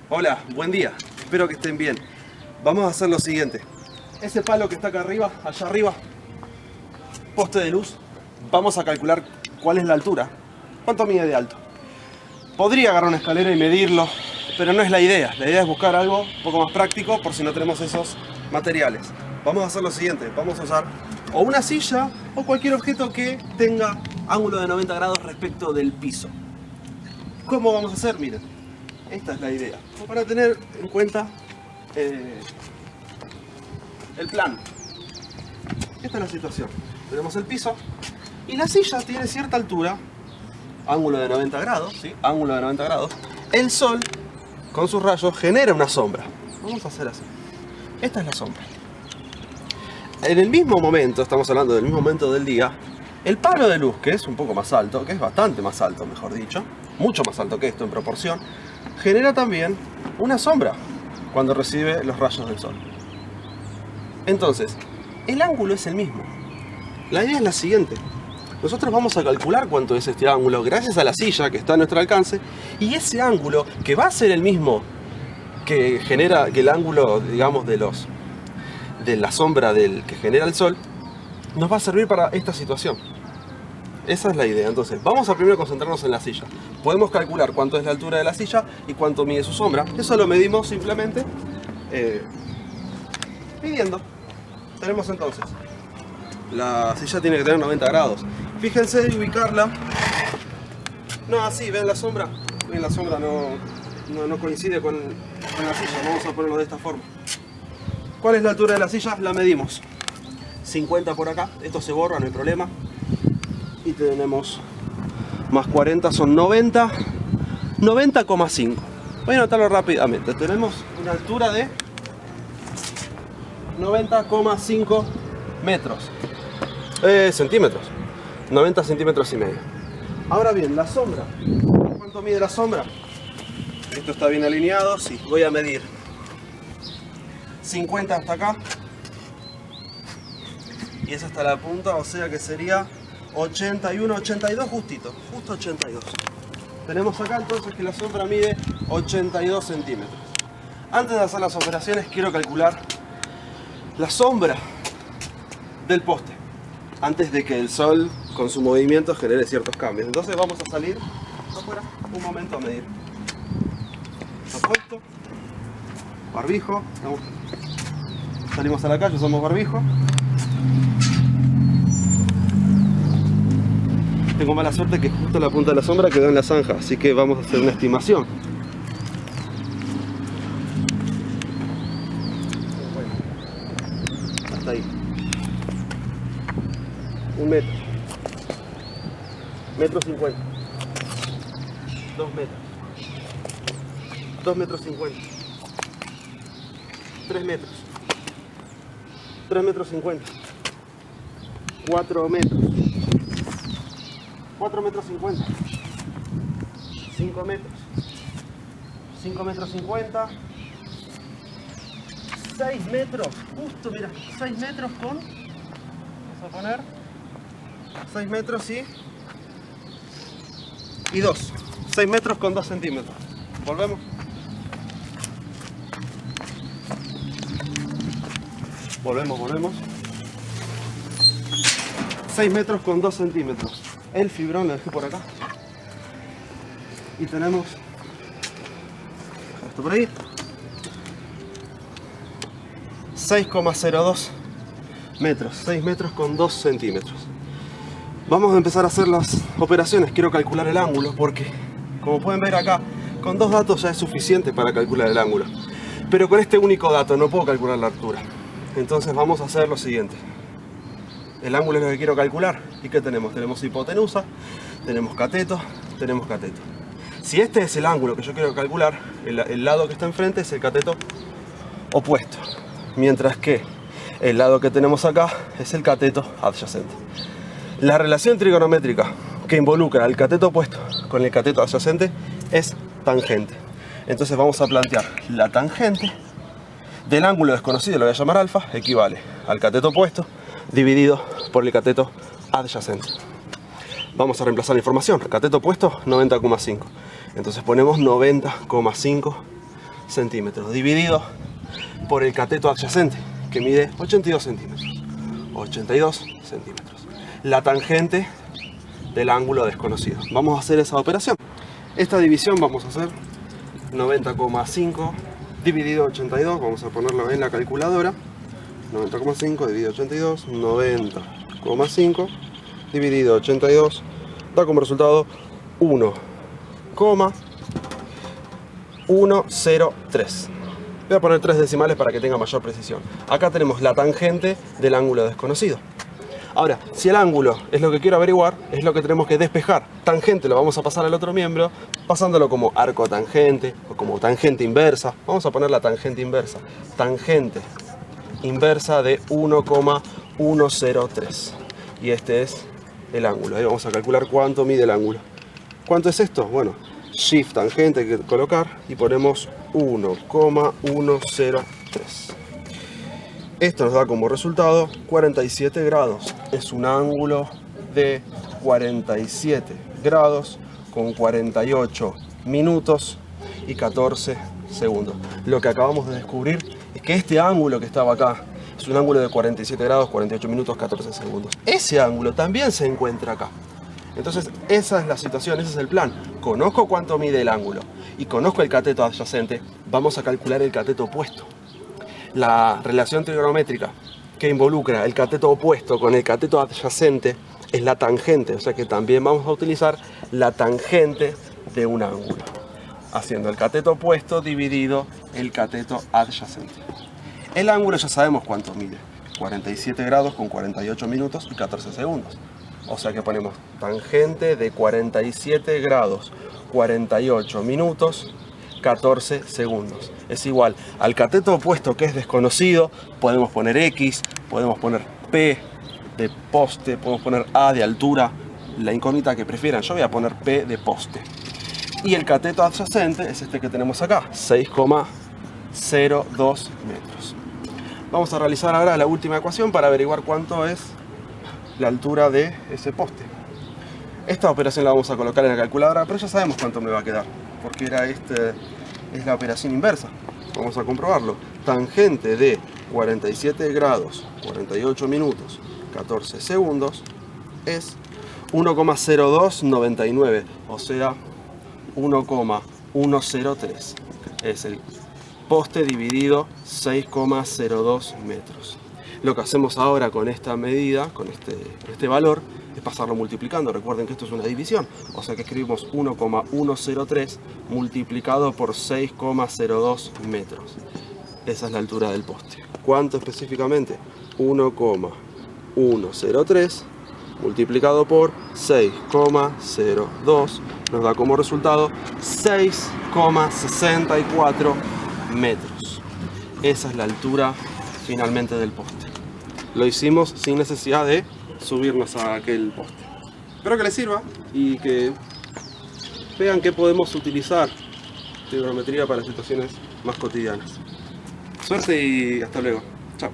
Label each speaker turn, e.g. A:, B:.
A: Hola, buen día. Espero que estén bien. Vamos a hacer lo siguiente. Ese palo que está acá arriba, allá arriba, poste de luz, vamos a calcular cuál es la altura. ¿Cuánto mide de alto? Podría agarrar una escalera y medirlo, pero no es la idea. La idea es buscar algo un poco más práctico por si no tenemos esos materiales. Vamos a hacer lo siguiente. Vamos a usar o una silla o cualquier objeto que tenga ángulo de 90 grados respecto del piso. ¿Cómo vamos a hacer? Miren, esta es la idea. Para tener en cuenta el plan. Esta es la situación. Tenemos el piso y la silla tiene cierta altura, ángulo de 90 grados, ¿sí? Ángulo de 90 grados. El sol, con sus rayos, genera una sombra. Vamos a hacer así. Esta es la sombra. En el mismo momento, estamos hablando del mismo momento del día, el palo de luz, que es un poco más alto, que es bastante más alto, mejor dicho, mucho más alto que esto en proporción, genera también una sombra cuando recibe los rayos del sol. Entonces, el ángulo es el mismo. La idea es la siguiente. Nosotros vamos a calcular cuánto es este ángulo gracias a la silla que está a nuestro alcance, y ese ángulo, que va a ser el mismo que genera que el ángulo, digamos, de la sombra del que genera el sol, nos va a servir para esta situación. Esa es la idea. Entonces, vamos a primero concentrarnos en la silla. Podemos calcular cuánto es la altura de la silla y cuánto mide su sombra. Eso lo medimos simplemente midiendo. Tenemos entonces, la silla tiene que tener 90 grados. Fíjense de ubicarla. No, así, ¿ven la sombra? Ven, la sombra no coincide con la silla. Vamos a ponerlo de esta forma. ¿Cuál es la altura de la silla? La medimos. 50 por acá. Esto se borra, no hay problema. Y tenemos más 40, son 90. 90,5. Voy a anotarlo rápidamente. Tenemos una altura de 90,5 metros. Centímetros. 90 centímetros y medio. Ahora bien, la sombra. ¿Cuánto mide la sombra? Esto está bien alineado. Sí, voy a medir 50 hasta acá. Y esa hasta la punta, o sea que sería 81, 82 justito. Justo 82. Tenemos acá entonces que la sombra mide 82 centímetros. Antes de hacer las operaciones quiero calcular la sombra del poste, antes de que el sol con su movimiento genere ciertos cambios. Entonces vamos a salir afuera un momento a medir. Apuesto, barbijo, salimos a la calle, usamos barbijo. Tengo mala suerte que justo la punta de la sombra quedó en la zanja, así que vamos a hacer una estimación. Hasta ahí. 1 metro. 1,50 m. 2 metros. 2,50 metros. 3 metros. 3,50 metros. 4 metros. 4,50 metros. 5 metros. 5,50 metros. 6 metros. Justo, mira, 6 metros con... Vamos a poner 6 metros y 2. 6 metros con 2 centímetros. Volvemos. Volvemos. 6 metros con 2 centímetros. El fibrón lo dejé por acá. Y tenemos esto por ahí. 6,02 metros. 6 metros con 2 centímetros. Vamos a empezar a hacer las operaciones. Quiero calcular el ángulo porque, como pueden ver acá, con 2 datos ya es suficiente para calcular el ángulo. Pero con este único dato no puedo calcular la altura. Entonces vamos a hacer lo siguiente. El ángulo es lo que quiero calcular. ¿Y qué tenemos? Tenemos hipotenusa, tenemos cateto, tenemos cateto. Si este es el ángulo que yo quiero calcular, el lado que está enfrente es el cateto opuesto. Mientras que el lado que tenemos acá es el cateto adyacente. La relación trigonométrica que involucra al cateto opuesto con el cateto adyacente es tangente. Entonces vamos a plantear la tangente del ángulo desconocido, lo voy a llamar alfa, equivale al cateto opuesto dividido por el cateto adyacente. Vamos a reemplazar la información. Cateto opuesto 90,5. Entonces ponemos 90,5 centímetros, dividido por el cateto adyacente, que mide 82 centímetros. 82 centímetros. La tangente del ángulo desconocido. Vamos a hacer esa operación. Esta división vamos a hacer 90,5 dividido 82. Vamos a ponerlo en la calculadora. 90,5 dividido 82. 90,5 dividido 82 da como resultado 1,103. Voy a poner 3 decimales para que tenga mayor precisión. Acá tenemos la tangente del ángulo desconocido. Ahora, si el ángulo es lo que quiero averiguar, es lo que tenemos que despejar. Tangente lo vamos a pasar al otro miembro, pasándolo como arco tangente o como tangente inversa. Vamos a poner la tangente inversa. Tangente inversa de 1,103. Y este es el ángulo. Ahí vamos a calcular cuánto mide el ángulo. ¿Cuánto es esto? Bueno, shift tangente hay que colocar y ponemos 1,103. Esto nos da como resultado 47 grados. Es un ángulo de 47 grados con 48 minutos y 14 segundos. Lo que acabamos de descubrir es que este ángulo que estaba acá es un ángulo de 47 grados, 48 minutos, 14 segundos. Ese ángulo también se encuentra acá. Entonces, esa es la situación, ese es el plan. Conozco cuánto mide el ángulo y conozco el cateto adyacente. Vamos a calcular el cateto opuesto. La relación trigonométrica que involucra el cateto opuesto con el cateto adyacente es la tangente. O sea que también vamos a utilizar la tangente de un ángulo, haciendo el cateto opuesto dividido el cateto adyacente. El ángulo ya sabemos cuánto mide. 47 grados con 48 minutos y 14 segundos. O sea que ponemos tangente de 47 grados, 48 minutos, 14 segundos. Es igual al cateto opuesto que es desconocido. Podemos poner X, podemos poner P de poste, podemos poner A de altura, la incógnita que prefieran. Yo voy a poner P de poste. Y el cateto adyacente es este que tenemos acá, 6,02 metros. Vamos a realizar ahora la última ecuación para averiguar cuánto es la altura de ese poste. Esta operación la vamos a colocar en la calculadora, pero ya sabemos cuánto me va a quedar, porque es la operación inversa. Vamos a comprobarlo. Tangente de 47 grados, 48 minutos, 14 segundos es 1,0299, o sea, 1,103. Es el poste dividido 6,02 metros. Lo que hacemos ahora con esta medida, con este valor, es pasarlo multiplicando. Recuerden que esto es una división, o sea que escribimos 1,103 multiplicado por 6,02 metros. Esa es la altura del poste. ¿Cuánto específicamente? 1,103 multiplicado por 6,02 nos da como resultado 6,64 metros. Esa es la altura finalmente del poste. Lo hicimos sin necesidad de subirnos a aquel poste. Espero que les sirva y que vean que podemos utilizar trigonometría para situaciones más cotidianas. Suerte y hasta luego. Chao.